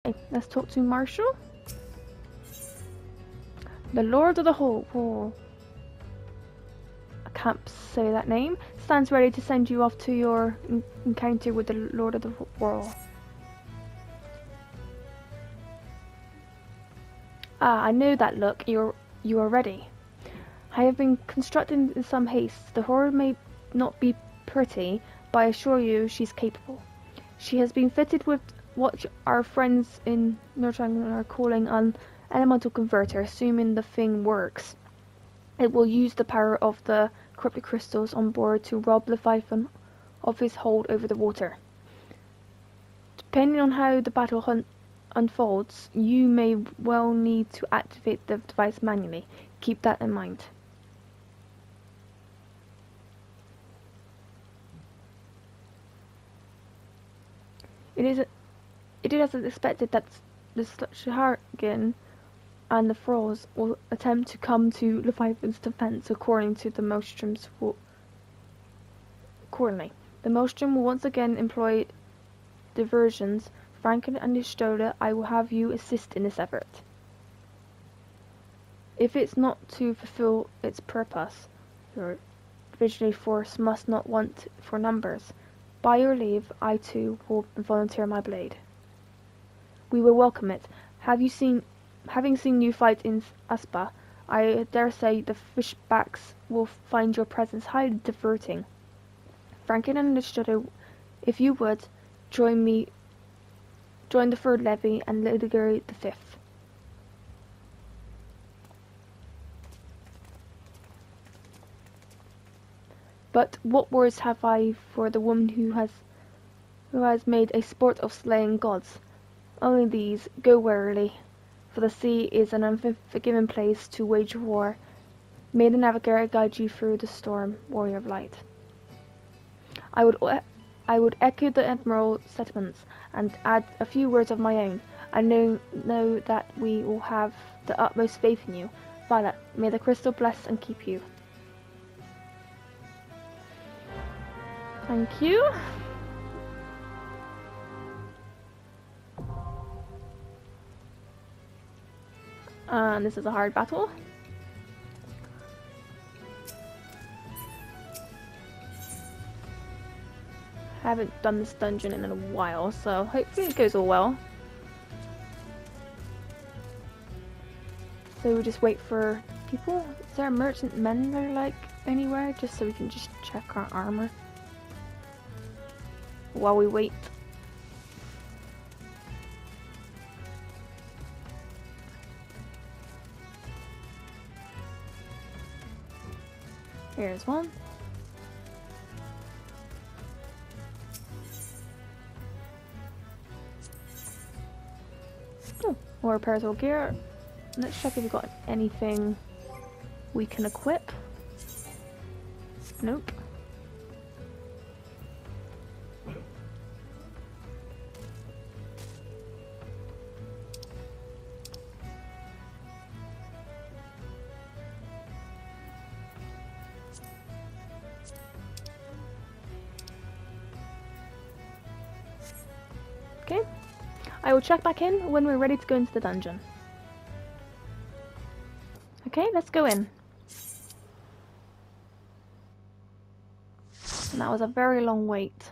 Okay, let's talk to Marshall. The Lord of the Whole. I can't say that name. Stands ready to send you off to your encounter with the Lord of the World. Ah, I know that look. You are ready. I have been constructed in some haste. The horror may not be pretty, but I assure you she's capable. She has been fitted with what our friends in Nurtang are calling an elemental converter, assuming the thing works. It will use the power of the corrupted crystals on board to rob Leviathan of his hold over the water. Depending on how the battle unfolds, you may well need to activate the device manually. Keep that in mind. It is as expected that the Shahargan and the Thralls will attempt to come to Leviathan's defense according to the Maelstrom's accordingly. The Maelstrom will once again employ diversions. Franken and Istola, I will have you assist in this effort. If it's not to fulfill its purpose, your visionary force must not want for numbers. By your leave, I too will volunteer my blade. We will welcome it. Having seen you fight in Aspa, I dare say the fishbacks will find your presence highly diverting. Franken and Istola, if you would, join the third levy and litigate the fifth. But what words have I for the woman who has made a sport of slaying gods? Only these: go warily, for the sea is an unforgiving place to wage war. May the navigator guide you through the storm, warrior of light. I would echo the Admiral sentiments and add a few words of my own. I know that we will have the utmost faith in you. Violet, may the crystal bless and keep you. Thank you. And this is a hard battle. I haven't done this dungeon in a while, so hopefully it goes all well. So we just wait for people. Is there a merchant mender like anywhere, just so we can just check our armor while we wait? Here's one. Oh, more parasol gear. Let's check if we've got anything we can equip. Nope. Okay, I will check back in when we're ready to go into the dungeon. Okay, let's go in. And that was a very long wait.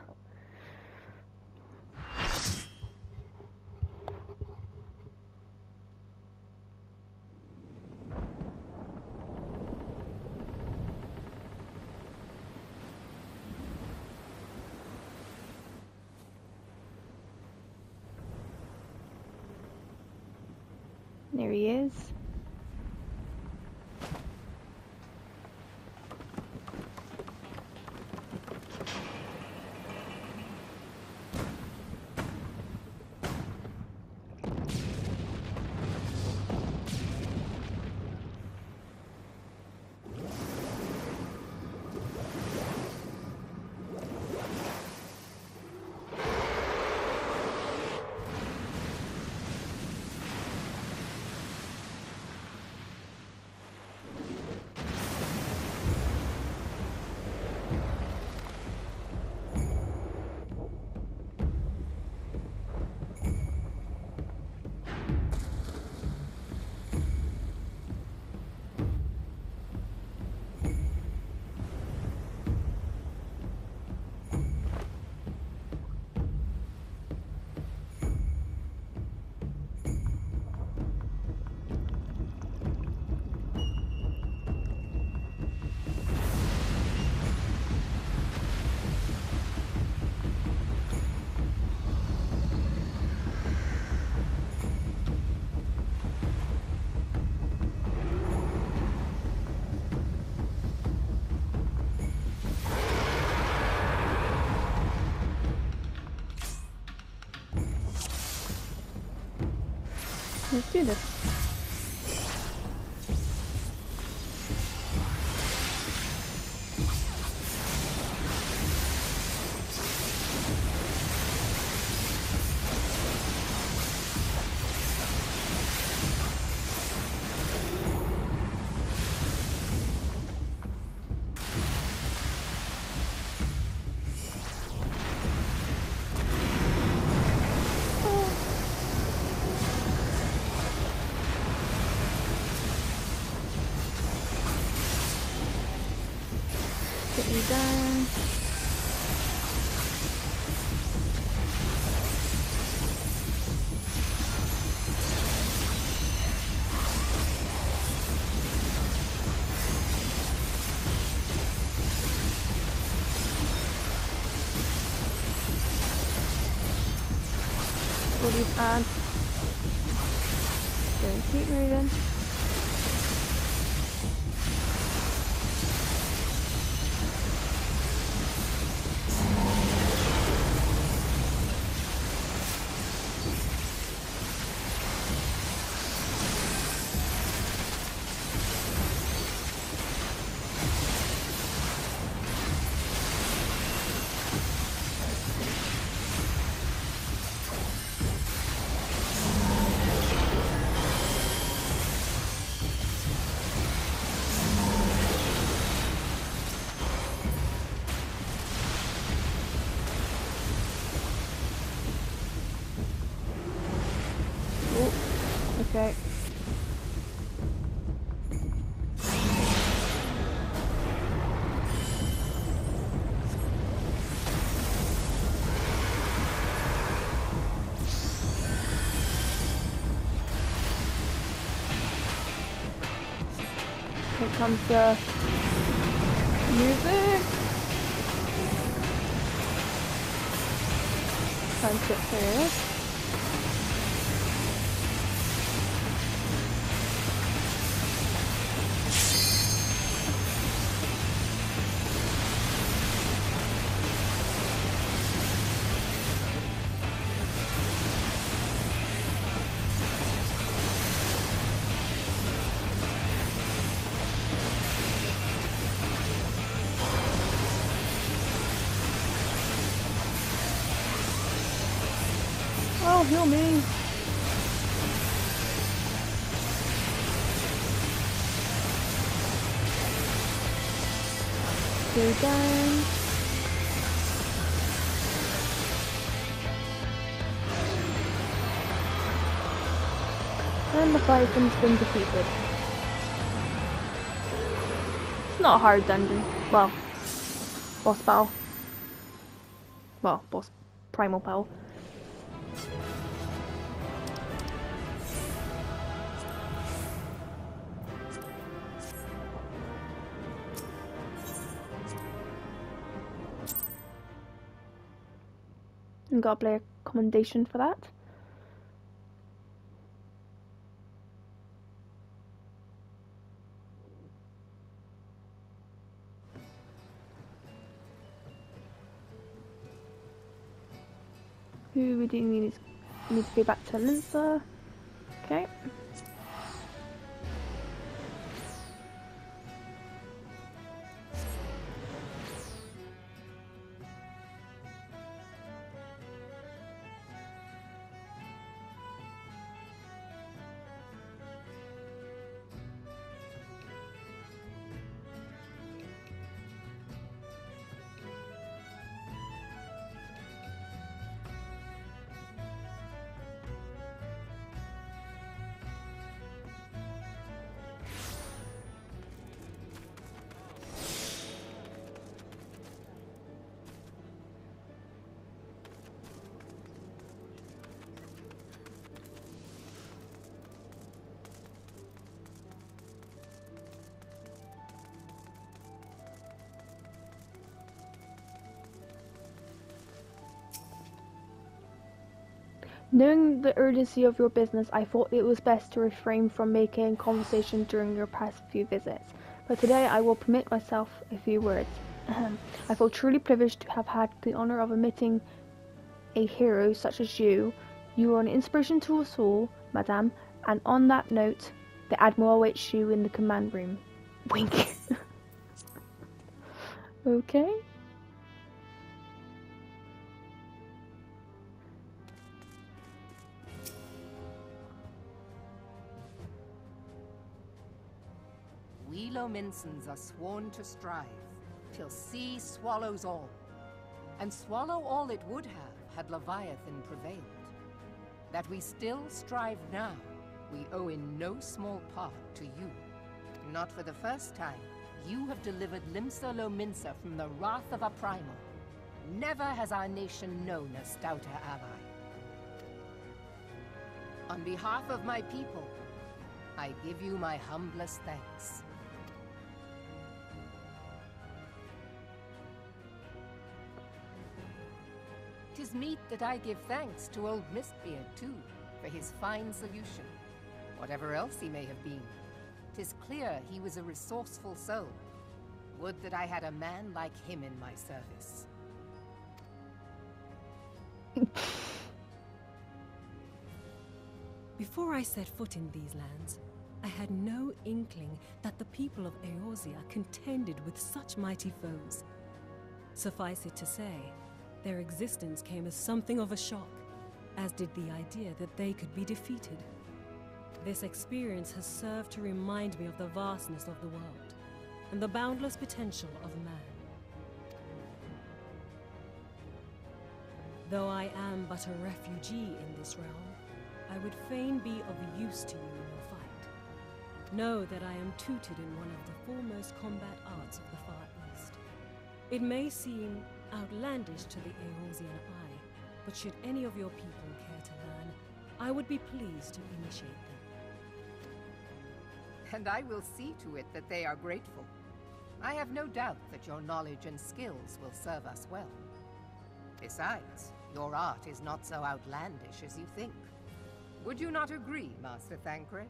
There he is. Let's do this. Get you down. All these ads. So keep moving. Okay. Here comes the music. Time to clear. Oh, heal me. Go down. And the Python's been defeated. It's not a hard dungeon. Well, boss battle. Well, boss primal battle. And got a player commendation for that. Who we do need to go back to Linsa. Okay. Knowing the urgency of your business, I thought it was best to refrain from making conversation during your past few visits. But today I will permit myself a few words. I feel truly privileged to have had the honor of meeting a hero such as you, You are an inspiration to us all, madame, and on that note, the Admiral awaits you in the command room. Wink. Okay. We Lominsons are sworn to strive, till sea swallows all. And swallow all it would have, had Leviathan prevailed. That we still strive now, we owe in no small part to you. Not for the first time, you have delivered Limsa Lominsa from the wrath of a primal. Never has our nation known a stouter ally. On behalf of my people, I give you my humblest thanks. 'Tis meet that I give thanks to old Mistbeard, too, for his fine solution. Whatever else he may have been, 'tis clear he was a resourceful soul. Would that I had a man like him in my service. Before I set foot in these lands, I had no inkling that the people of Eorzea contended with such mighty foes. Suffice it to say, their existence came as something of a shock, as did the idea that they could be defeated. This experience has served to remind me of the vastness of the world, and the boundless potential of man. Though I am but a refugee in this realm, I would fain be of use to you in your fight. Know that I am tutored in one of the foremost combat arts of the Far East. It may seem outlandish to the Eorzean eye, but should any of your people care to learn, I would be pleased to initiate them. And I will see to it that they are grateful. I have no doubt that your knowledge and skills will serve us well. Besides, your art is not so outlandish as you think. Would you not agree, Master Thancred?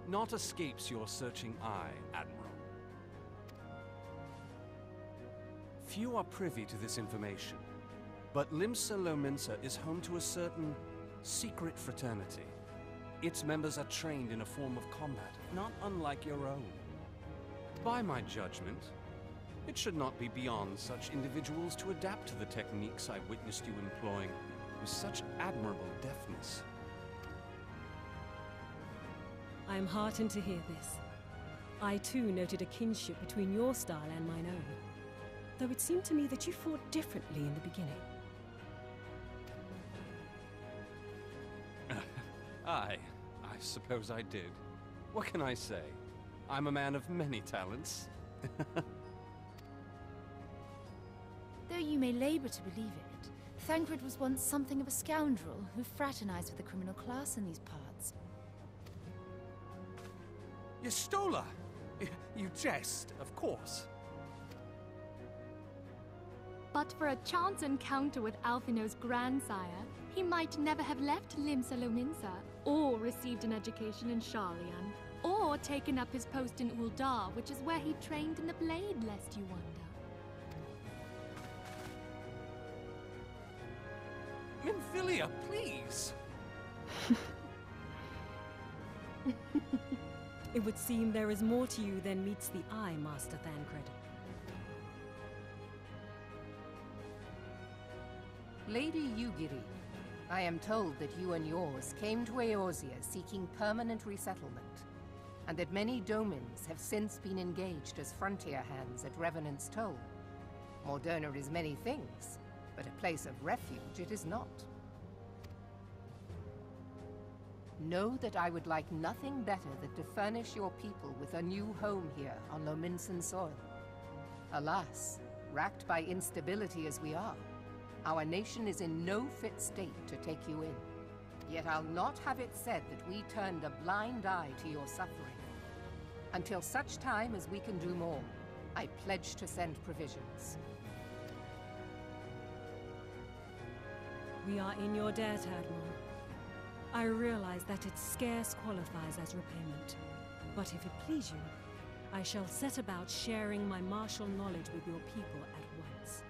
Naught escapes your searching eye, Admiral. Few are privy to this information, but Limsa Lominsa is home to a certain secret fraternity. Its members are trained in a form of combat, not unlike your own. By my judgment, it should not be beyond such individuals to adapt to the techniques I witnessed you employing with such admirable deftness. I am heartened to hear this. I too noted a kinship between your style and mine own, though it seemed to me that you fought differently in the beginning. I suppose I did. What can I say? I'm a man of many talents. Though you may labor to believe it, Thancred was once something of a scoundrel who fraternized with the criminal class in these parts. Yestola! You jest, of course. But for a chance encounter with Alphino's grandsire, he might never have left Limsa Lominsa, or received an education in Sharlayan, or taken up his post in Uldar, which is where he trained in the blade, lest you wonder. Minfilia, please! It would seem there is more to you than meets the eye, Master Thancred. Lady Yugiri, I am told that you and yours came to Eorzea seeking permanent resettlement, and that many domins have since been engaged as frontier hands at Revenant's Toll. Moderna is many things, but a place of refuge it is not. Know that I would like nothing better than to furnish your people with a new home here on Lominsan soil. Alas, racked by instability as we are, our nation is in no fit state to take you in. Yet I'll not have it said that we turned a blind eye to your suffering. Until such time as we can do more, I pledge to send provisions. We are in your debt, Admiral. I realize that it scarce qualifies as repayment, but if it please you, I shall set about sharing my martial knowledge with your people at once.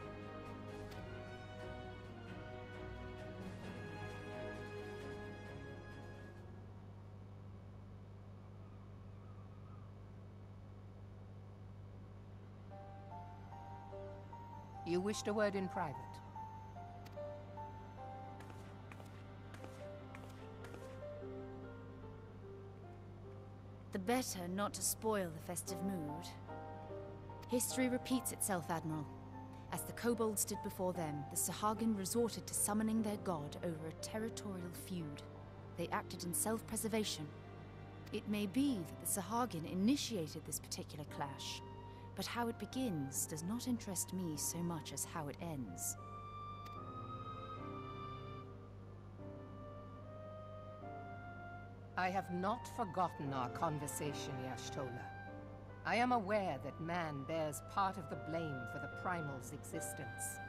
You wished a word in private. The better not to spoil the festive mood. History repeats itself, Admiral. As the kobolds did before them, the Sahagin resorted to summoning their god over a territorial feud. They acted in self-preservation. It may be that the Sahagin initiated this particular clash, but how it begins does not interest me so much as how it ends. I have not forgotten our conversation, Y'shtola. I am aware that man bears part of the blame for the Primal's existence.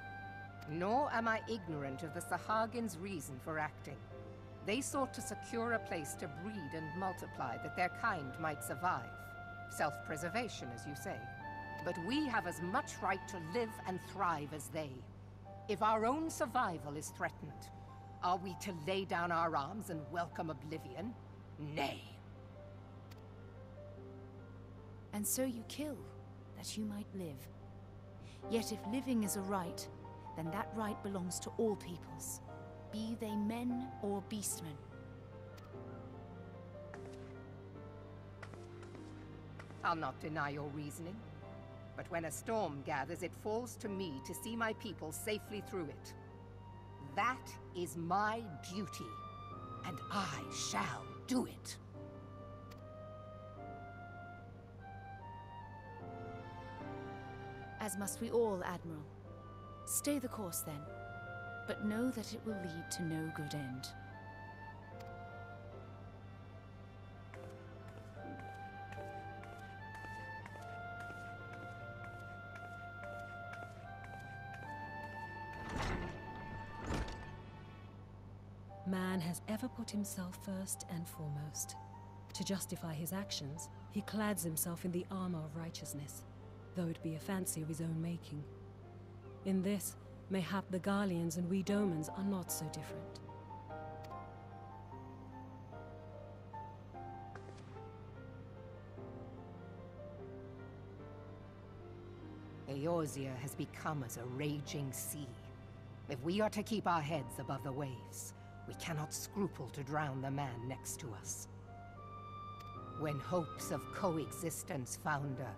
Nor am I ignorant of the Sahagins' reason for acting. They sought to secure a place to breed and multiply that their kind might survive. Self-preservation, as you say. But we have as much right to live and thrive as they. If our own survival is threatened, are we to lay down our arms and welcome oblivion? Nay. And so you kill, that you might live. Yet if living is a right, then that right belongs to all peoples, be they men or beastmen. I'll not deny your reasoning. But when a storm gathers, it falls to me to see my people safely through it. That is my duty, and I shall do it. As must we all, Admiral. Stay the course then, but know that it will lead to no good end. Man has ever put himself first and foremost. To justify his actions, he clads himself in the armor of righteousness, though it be a fancy of his own making. In this, mayhap the Garleans and we Domans are not so different. Eorzea has become as a raging sea. If we are to keep our heads above the waves, we cannot scruple to drown the man next to us. When hopes of coexistence founder,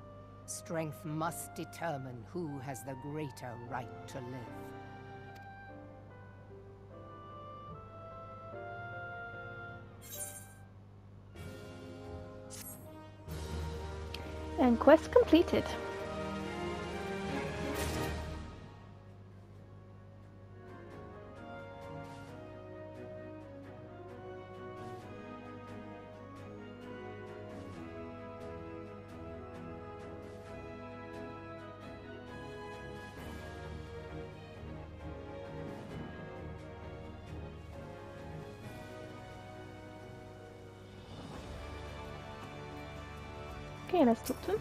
strength must determine who has the greater right to live. And quest completed. Okay, let's talk to him.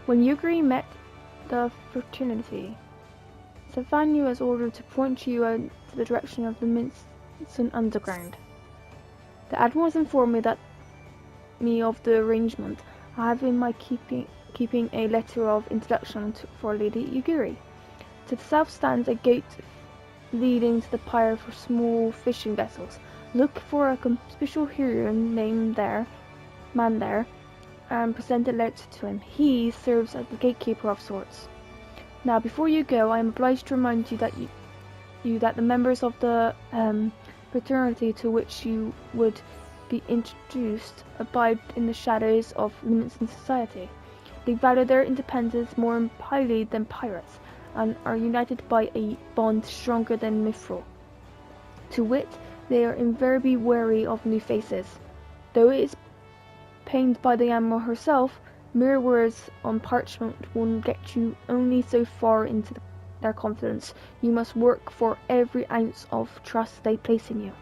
When Yugri met the fraternity, Savanu was ordered to point you to the direction of the Minson Underground. The Admiral has informed me of the arrangement. I have in my keeping a letter of introduction for Lady Yugiri. To the south stands a gate leading to the pier for small fishing vessels. Look for a conspicuous hero named man there, and present a letter to him. He serves as the gatekeeper of sorts. Now, before you go, I am obliged to remind you that the members of the fraternity to which you would be introduced abide in the shadows of Livingston society. They value their independence more highly than pirates, and are united by a bond stronger than mithril. To wit, they are invariably wary of new faces. Though it is penned by the Admiral herself, mere words on parchment will get you only so far into their confidence. You must work for every ounce of trust they place in you.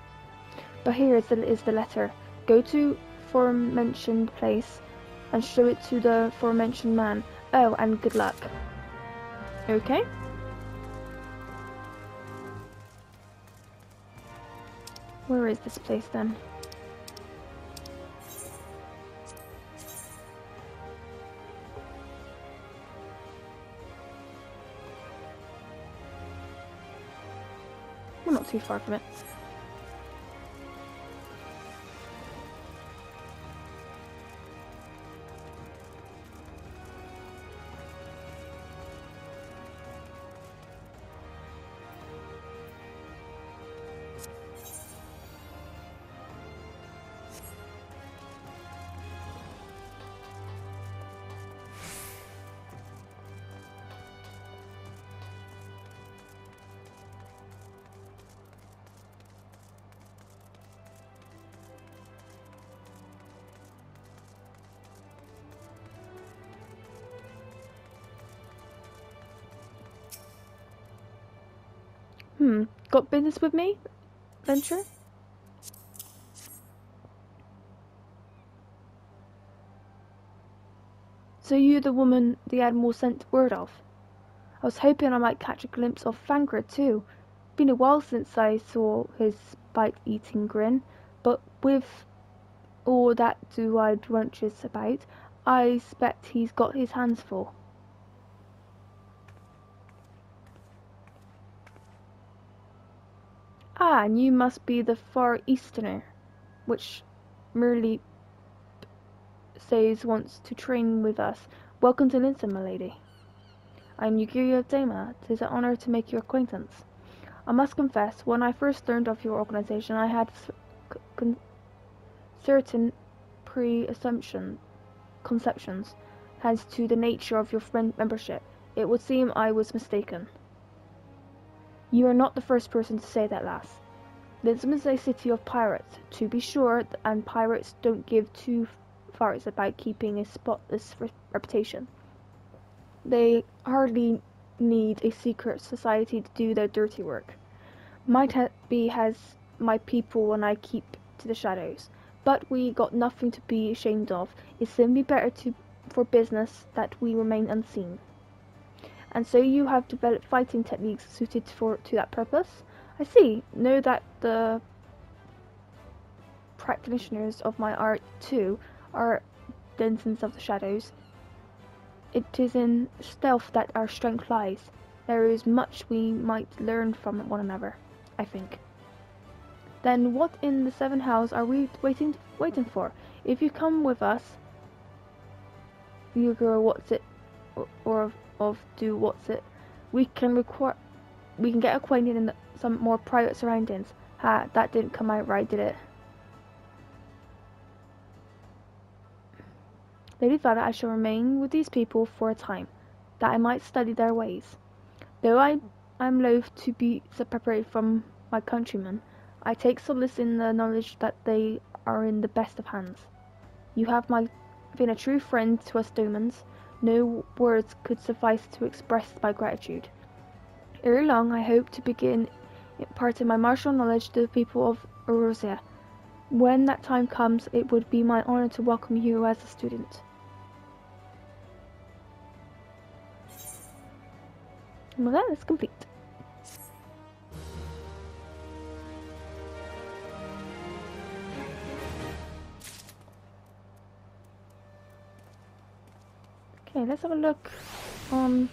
But here is the letter. Go to aforementioned place and show it to the aforementioned man. Oh, and good luck. Okay. Where is this place then? We're not too far from it. Got business with me, Venture? So you're the woman the Admiral sent word of? I was hoping I might catch a glimpse of Fangred too. Been a while since I saw his bite-eating grin, but with all that do-eyed wenches about, I expect he's got his hands full. Ah, and you must be the Far Easterner, which merely says wants to train with us. Welcome to Linton, my lady. I am Yugiri of Dama. 'Tis an honor to make your acquaintance. I must confess, when I first learned of your organization, I had certain conceptions as to the nature of your membership. It would seem I was mistaken. You are not the first person to say that, lass. Linton is a city of pirates, to be sure, and pirates don't give two farts about keeping a spotless reputation. They hardly need a secret society to do their dirty work. Might be as my people when I keep to the shadows, but we got nothing to be ashamed of. It's simply better for business that we remain unseen. And so you have developed fighting techniques suited to that purpose? I see. Know that the practitioners of my art, too, are denizens of the shadows. It is in stealth that our strength lies. There is much we might learn from one another, I think. Then what in the seven hells are we waiting for? If you come with us, you girl, what's it, or of do what's it, we can get acquainted in some more private surroundings. Ha, that didn't come out right, did it? Lady Vada, I shall remain with these people for a time, that I might study their ways. Though I am loath to be separated from my countrymen, I take solace in the knowledge that they are in the best of hands. You have been a true friend to us Domans. No words could suffice to express my gratitude. Ere long, I hope to begin imparting my martial knowledge to the people of Eorzea. When that time comes, it would be my honor to welcome you as a student. And with that, it's complete. Okay, let's have a look on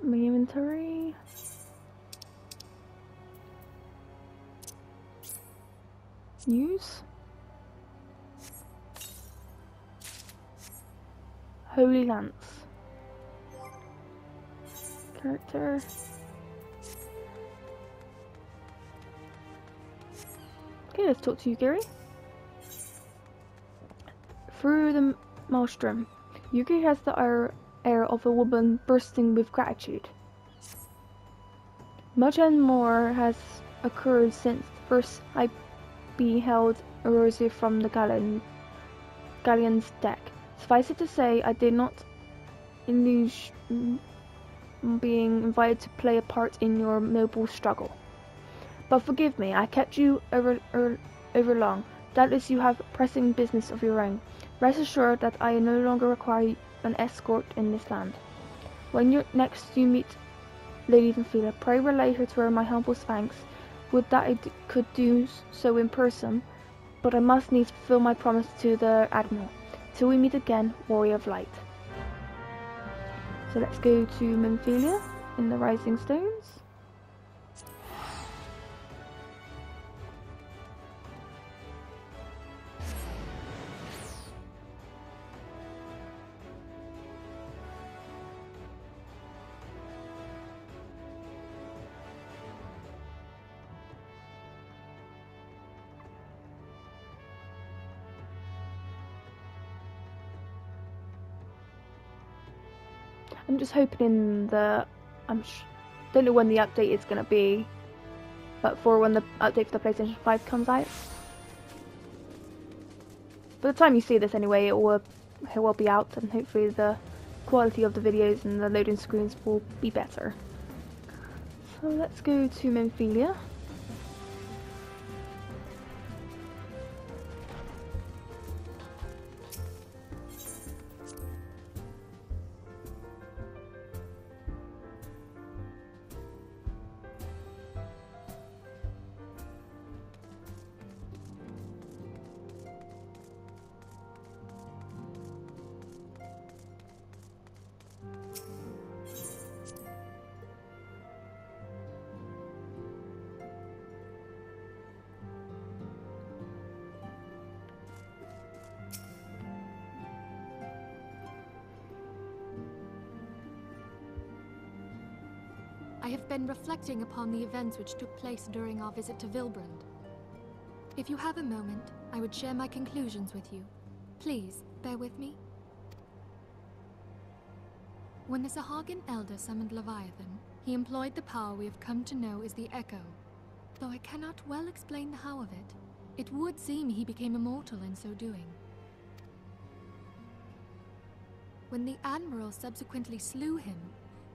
my inventory. Use Holy Lance. Character. Okay, let's talk to you, Gary. Through the maelstrom, Yuki has the air of a woman bursting with gratitude. Much and more has occurred since first I beheld Eorzea from the galleon's deck. Suffice it to say, I did not illuge being invited to play a part in your noble struggle. But forgive me, I kept you over long. Doubtless you have pressing business of your own. Rest assured that I no longer require an escort in this land. When next you meet Lady Vanfila, pray relay her to her my humble thanks. Would that I could do so in person, but I must needs fulfill my promise to the Admiral. Till we meet again, Warrior of Light. So let's go to Memphilia in the Rising Stones. I'm just hoping don't know when the update is going to be, but for when the update for the PlayStation 5 comes out. By the time you see this anyway, it will be out, and hopefully the quality of the videos and the loading screens will be better. So let's go to Memphilia. I have been reflecting upon the events which took place during our visit to Vilbrand. If you have a moment, I would share my conclusions with you. Please, bear with me. When the Sahagin Elder summoned Leviathan, he employed the power we have come to know as the Echo. Though I cannot well explain the how of it, it would seem he became immortal in so doing. When the Admiral subsequently slew him,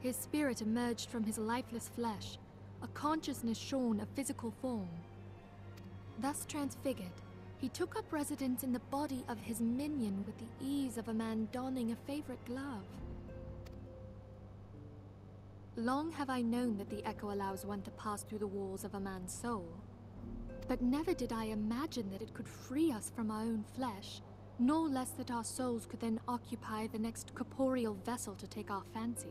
his spirit emerged from his lifeless flesh, a consciousness shorn of physical form. Thus transfigured, he took up residence in the body of his minion with the ease of a man donning a favorite glove. Long have I known that the Echo allows one to pass through the walls of a man's soul, but never did I imagine that it could free us from our own flesh, nor less that our souls could then occupy the next corporeal vessel to take our fancy.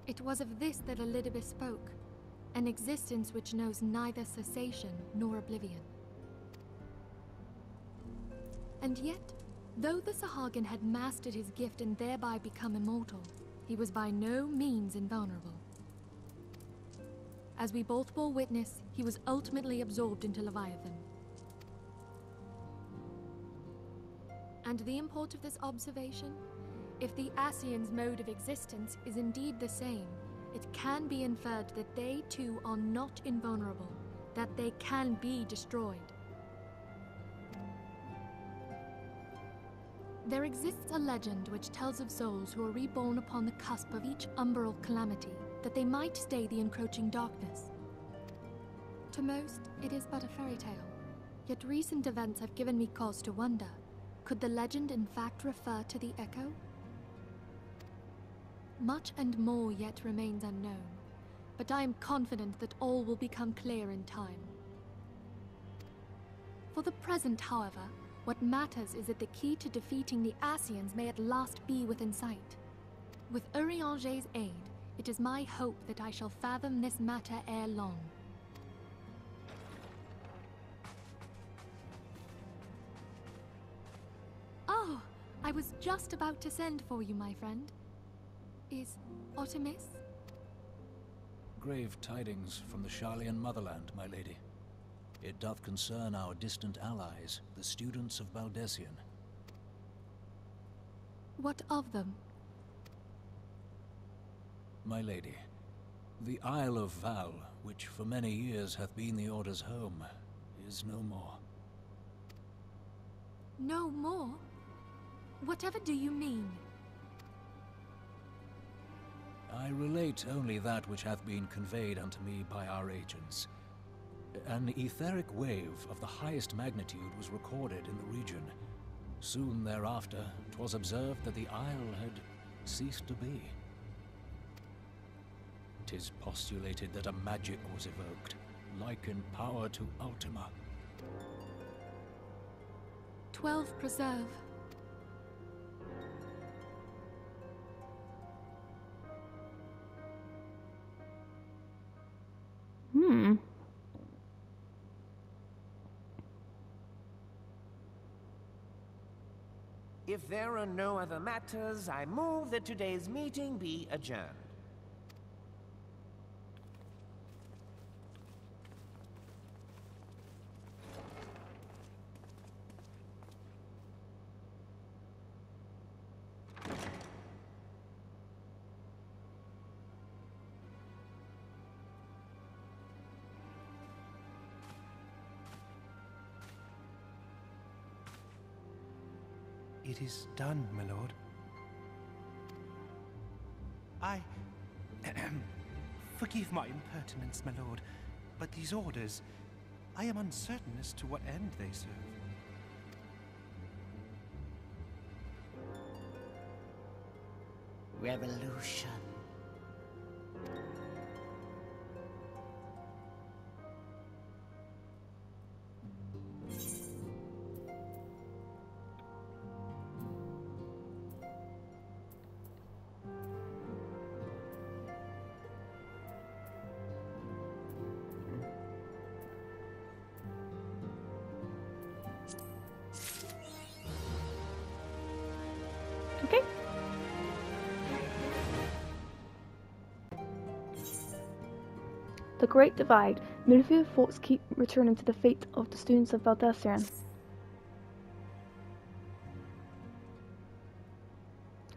It was of this that Elidibus spoke, an existence which knows neither cessation nor oblivion. And yet, though the Sahagin had mastered his gift and thereby become immortal, he was by no means invulnerable. As we both bore witness, he was ultimately absorbed into Leviathan. And the import of this observation? If the Ascians' mode of existence is indeed the same, it can be inferred that they too are not invulnerable, that they can be destroyed. There exists a legend which tells of souls who are reborn upon the cusp of each umbral calamity, that they might stay the encroaching darkness. To most, it is but a fairy tale, yet recent events have given me cause to wonder, could the legend in fact refer to the Echo? Much and more yet remains unknown, but I am confident that all will become clear in time. For the present, however, what matters is that the key to defeating the Ascians may at last be within sight. With Urianger's aid, it is my hope that I shall fathom this matter ere long. Oh, I was just about to send for you, my friend. Is Artemis? Grave tidings from the Sharlayan motherland, my lady. It doth concern our distant allies, the students of Baldessian. What of them? My lady, the Isle of Val, which for many years hath been the Order's home, is no more. No more? Whatever do you mean? I relate only that which hath been conveyed unto me by our agents. An etheric wave of the highest magnitude was recorded in the region. Soon thereafter, 'twas observed that the isle had ceased to be. 'Tis postulated that a magic was evoked, like in power to Ultima. 12 Preserve. If there are no other matters, I move that today's meeting be adjourned. It is done, my lord. Forgive my impertinence, my lord, but these orders, I am uncertain as to what end they serve. Revolution. Okay. The Great Divide. Military thoughts keep returning to the fate of the students of Valdesian.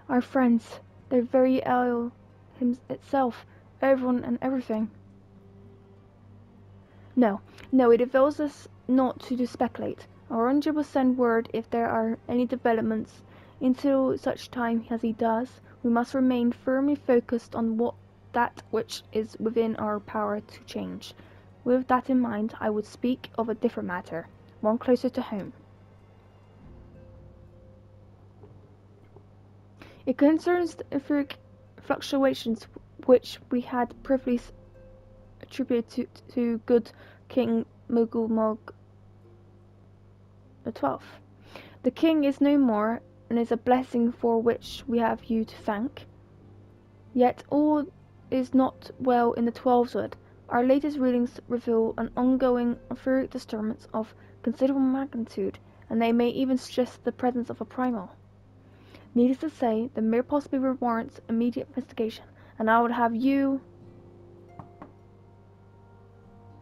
Our friends, they're very ill itself, everyone and everything. No, it avails us not to speculate. Our ranger will send word if there are any developments. Until such time as he does, we must remain firmly focused on that which is within our power to change. With that in mind, I would speak of a different matter, one closer to home. It concerns the etheric fluctuations which we had previously attributed to good King Mugulmog XII. The king is no more, and is a blessing for which we have you to thank. Yet all is not well in the 12's. Our latest readings reveal an ongoing etheric disturbance of considerable magnitude, and they may even suggest the presence of a primal. Needless to say, the mere possibility warrants immediate investigation, and I would have you...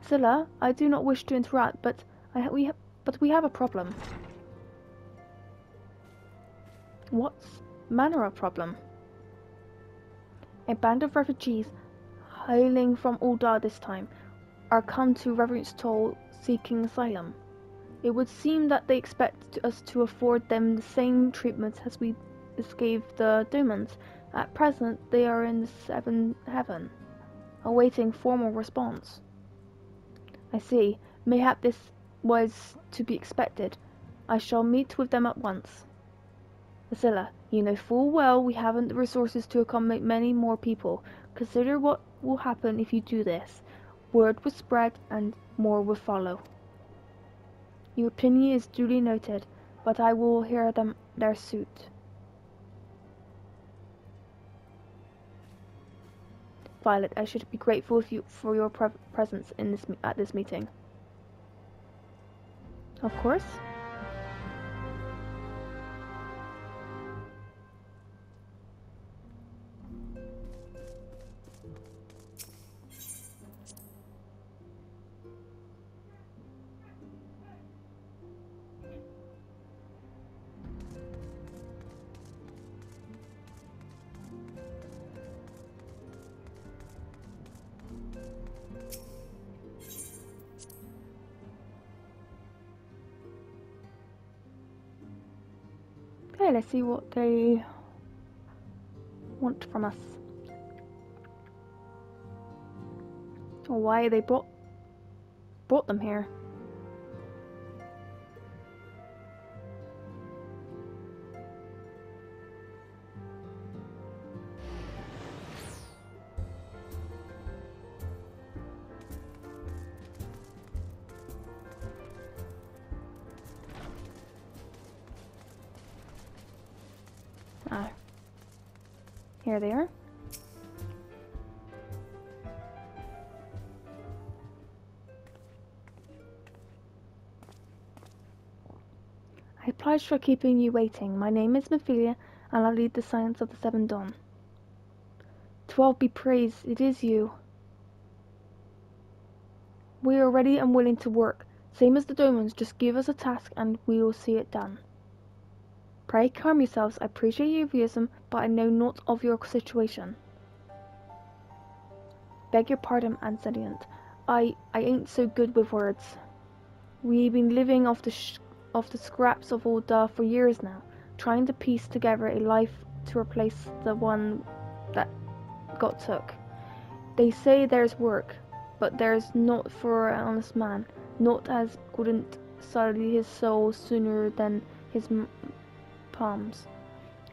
Scylla, I do not wish to interrupt, but we have a problem. What manner of problem? A band of refugees, hailing from Uldar this time, are come to Reverend's Toll seeking asylum. It would seem that they expect us to afford them the same treatment as we gave the Domans. At present, they are in the 7th heaven, awaiting formal response. I see. Mayhap this was to be expected. I shall meet with them at once. Scylla, you know full well we haven't the resources to accommodate many more people. Consider what will happen if you do this. Word will spread, and more will follow. Your opinion is duly noted, but I will hear their suit. Violet, I should be grateful for your presence at this meeting. Of course. Okay, let's see what they want from us. Or why they brought them here. Here they are. Apologies for keeping you waiting. My name is Mephilia, and I lead the Science of the Seven Dawn. To all be praised, it is you. We are ready and willing to work. Same as the Domans, just give us a task and we will see it done. Pray calm yourselves. I appreciate your enthusiasm, but I know naught of your situation. Beg your pardon, Ancient. I ain't so good with words. We've been living off the scraps of old Da for years now, trying to piece together a life to replace the one that got took. They say there's work, but there's not for an honest man, not as couldn't sully his soul sooner than his palms.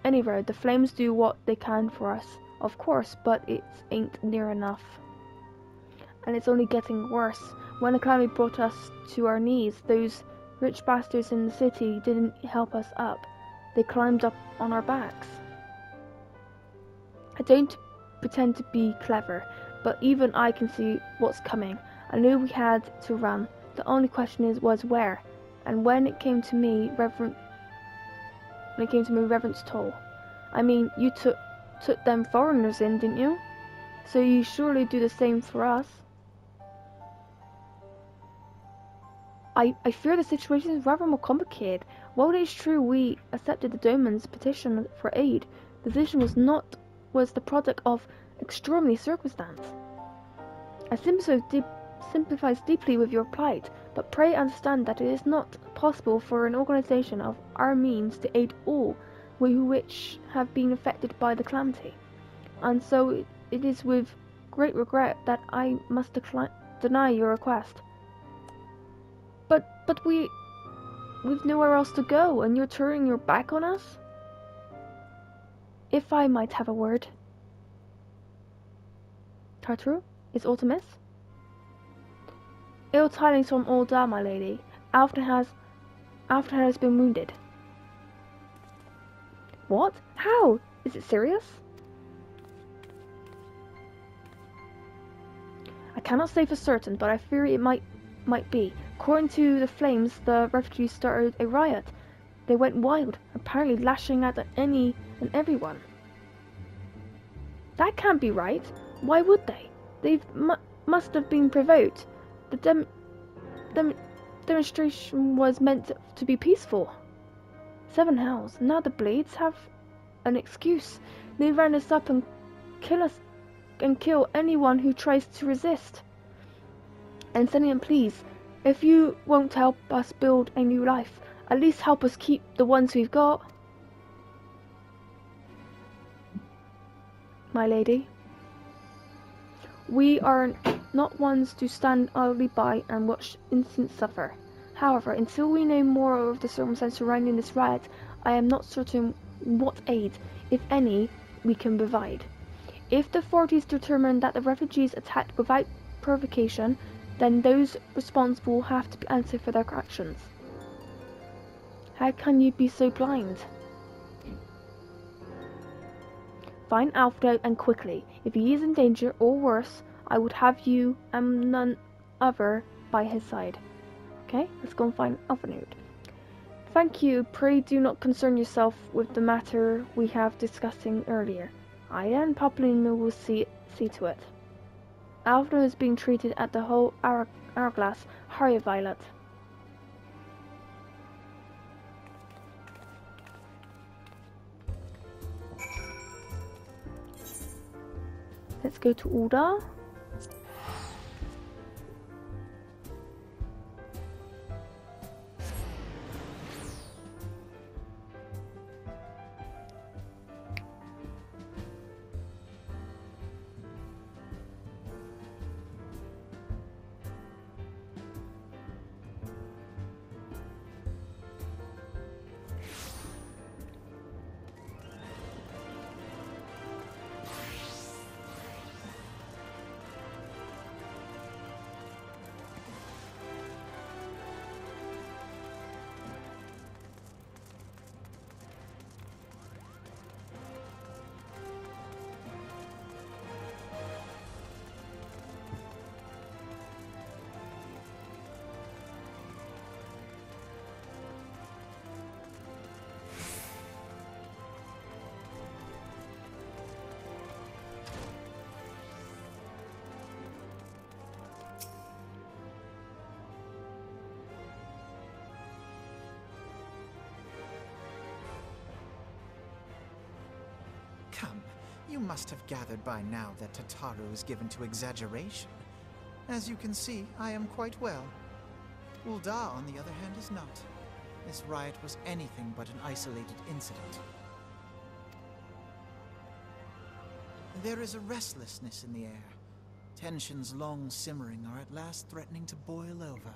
Anyway, the flames do what they can for us, of course, but it ain't near enough. And it's only getting worse. When the calamity brought us to our knees, those rich bastards in the city didn't help us up. They climbed up on our backs. I don't pretend to be clever, but even I can see what's coming. I knew we had to run. The only question was where. And when it came to me, reverence toll. I mean, you took them foreigners in, didn't you? So you surely do the same for us. I fear the situation is rather more complicated. While it is true we accepted the Doman's petition for aid, the decision was the product of extraordinary circumstance. I sympathize deeply with your plight, but pray understand that it is not possible for an organization of our means to aid all which have been affected by the calamity. And so it is with great regret that I must deny your request. But we've nowhere else to go, and you're turning your back on us? If I might have a word. Tartaru, is aught amiss? Ill tidings from Old Da, my lady. Alfred has been wounded. What? How? Is it serious? I cannot say for certain, but I fear it might be. According to the flames, the refugees started a riot. They went wild, apparently lashing at any and everyone. That can't be right. Why would they? They must have been provoked. The demonstration was meant to be peaceful. 7 hells. Now the Blades have an excuse. They round us up and kill anyone who tries to resist. And Senian, please, if you won't help us build a new life, at least help us keep the ones we've got. My lady, we are not ones to stand idly by and watch innocents suffer. However, until we know more of the circumstances surrounding this riot, I am not certain what aid, if any, we can provide. If the authorities determine that the refugees attacked without provocation, then those responsible have to be answered for their actions. How can you be so blind? Find Alfred and quickly. If he is in danger, or worse, I would have you and none other by his side. Okay, let's go and find Alfred. Thank you. Pray do not concern yourself with the matter we have discussing earlier. I and Paulina will see to it. Alfred is being treated at the whole hourglass. Hurry, Violet. Let's go to Uda. Come, you must have gathered by now that Tataru is given to exaggeration. As you can see, I am quite well. Ul'dah, on the other hand, is not. This riot was anything but an isolated incident. There is a restlessness in the air. Tensions long simmering are at last threatening to boil over.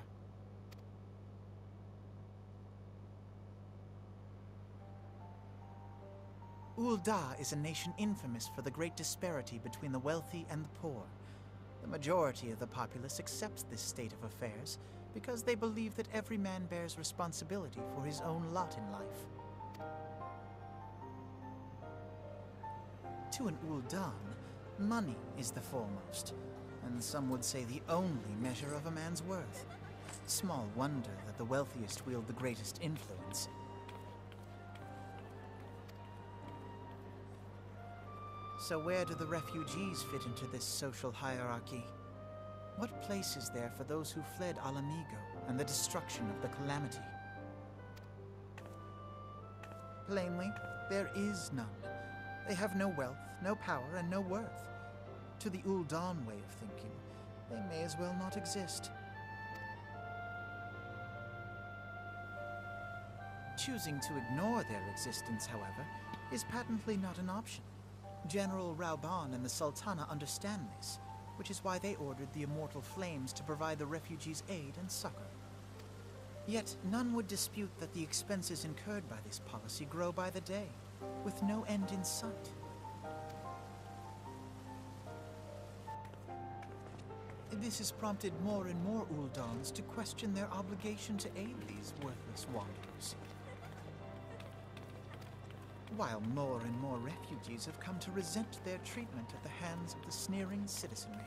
Ul'dah is a nation infamous for the great disparity between the wealthy and the poor. The majority of the populace accepts this state of affairs because they believe that every man bears responsibility for his own lot in life. To an Ul'dah, money is the foremost, and some would say the only measure of a man's worth. Small wonder that the wealthiest wield the greatest influence. So where do the refugees fit into this social hierarchy? What place is there for those who fled Alamigo and the destruction of the Calamity? Plainly, there is none. They have no wealth, no power, and no worth. To the Ul'dah way of thinking, they may as well not exist. Choosing to ignore their existence, however, is patently not an option. General Rauban and the Sultana understand this, which is why they ordered the Immortal Flames to provide the refugees aid and succor. Yet none would dispute that the expenses incurred by this policy grow by the day, with no end in sight. This has prompted more and more Uldans to question their obligation to aid these worthless wanderers. While more and more refugees have come to resent their treatment at the hands of the sneering citizenry.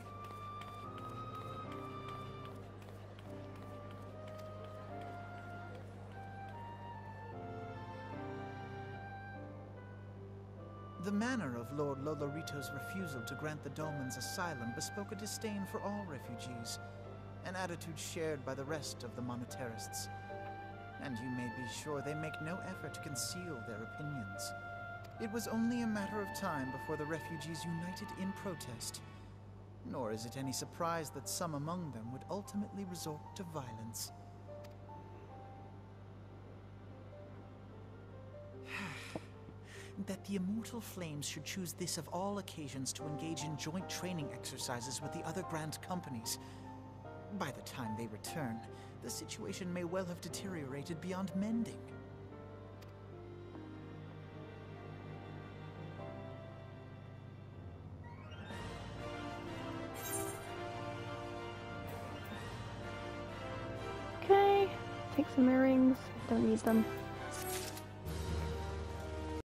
The manner of Lord Lolorito's refusal to grant the Dolmens asylum bespoke a disdain for all refugees, an attitude shared by the rest of the monetarists. And you may be sure they make no effort to conceal their opinions. It was only a matter of time before the refugees united in protest. Nor is it any surprise that some among them would ultimately resort to violence. That the Immortal Flames should choose this of all occasions to engage in joint training exercises with the other Grand Companies. By the time they return, the situation may well have deteriorated beyond mending. Okay, take some earrings, don't need them.